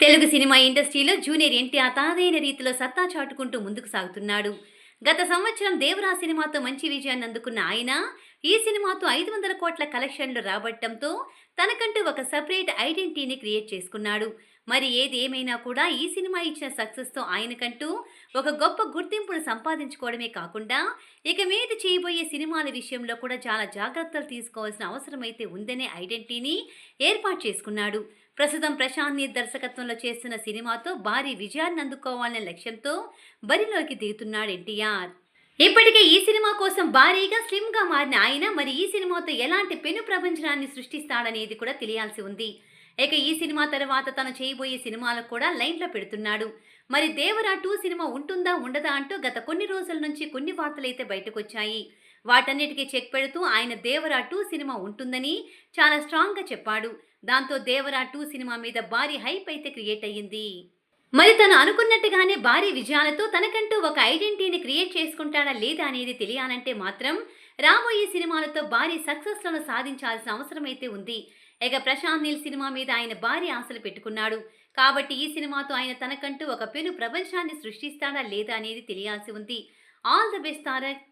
Telugu cinema ఇండస్ట్రీలో junior NTR తనదైన రీతిలో సత్తా చాటుకుంటూ ముందుకు సాగుతున్నాడు. గత సంవత్సరం దేవరా సినిమాతో మంచి విజయాన్ని అందుకున్న ఆయన ఈ సినిమాతో 500 కోట్ల కలెక్షన్లు రాబట్టడంతో తనకంటూ ఒక సెపరేట్ ఐడెంటిటీని క్రియేట్ చేసుకున్నాడు. మరి ఏది ఏమైనా కూడా ఈ సినిమా ఇచ్చిన సక్సెస్తో ఆయనకంటూ ఒక గొప్ప గుర్తింపును సంపాదించుకోవడమే కాకుండా ఇక మీద చేయబోయే సినిమాల విషయంలో కూడా చాలా జాగ్రత్తలు తీసుకోవాల్సిన అవసరమైతే ఉందనే ఐడెంటిటీని ఏర్పాటు చేసుకున్నాడు. ప్రస్తుతం ప్రశాంత్ నీల్ దర్శకత్వంలో చేస్తున్న సినిమాతో భారీ విజయాన్ని అందుకోవాలనే లక్ష్యంతో బరిలోకి దిగుతున్నాడు ఎన్టీఆర్. ఇప్పటికే ఈ సినిమా కోసం భారీగా స్లిమ్గా మారిన ఆయన మరి ఈ సినిమాతో ఎలాంటి పెను ప్రపంచాన్ని సృష్టిస్తాడనేది కూడా తెలియాల్సి ఉంది. ఇక ఈ సినిమా తర్వాత తను చేయబోయే సినిమాలకు కూడా లైన్లో పెడుతున్నాడు. మరి దేవరా 2 సినిమా ఉంటుందా ఉండదా అంటూ గత కొన్ని రోజుల నుంచి కొన్ని వార్తలైతే బయటకొచ్చాయి. వాటన్నిటికీ చెక్ పెడుతూ ఆయన దేవరా 2 సినిమా ఉంటుందని చాలా స్ట్రాంగ్గా చెప్పాడు. దాంతో దేవరా 2 సినిమా మీద భారీ హైప్ అయితే క్రియేట్ అయ్యింది. మరి తను అనుకున్నట్టుగానే భారీ విజయాలతో తనకంటూ ఒక ఐడెంటిటీని క్రియేట్ చేసుకుంటాడా లేదా అనేది తెలియాలంటే మాత్రం రాబోయే సినిమాలతో భారీ సక్సెస్లను సాధించాల్సిన అవసరం అయితే ఉంది. ఇక ప్రశాంత్ నీల్ సినిమా మీద ఆయన భారీ ఆశలు పెట్టుకున్నాడు. కాబట్టి ఈ సినిమాతో ఆయన తనకంటూ ఒక పెను ప్రపంచాన్ని సృష్టిస్తాడా లేదా అనేది తెలియాల్సి ఉంది. All the best Tarak.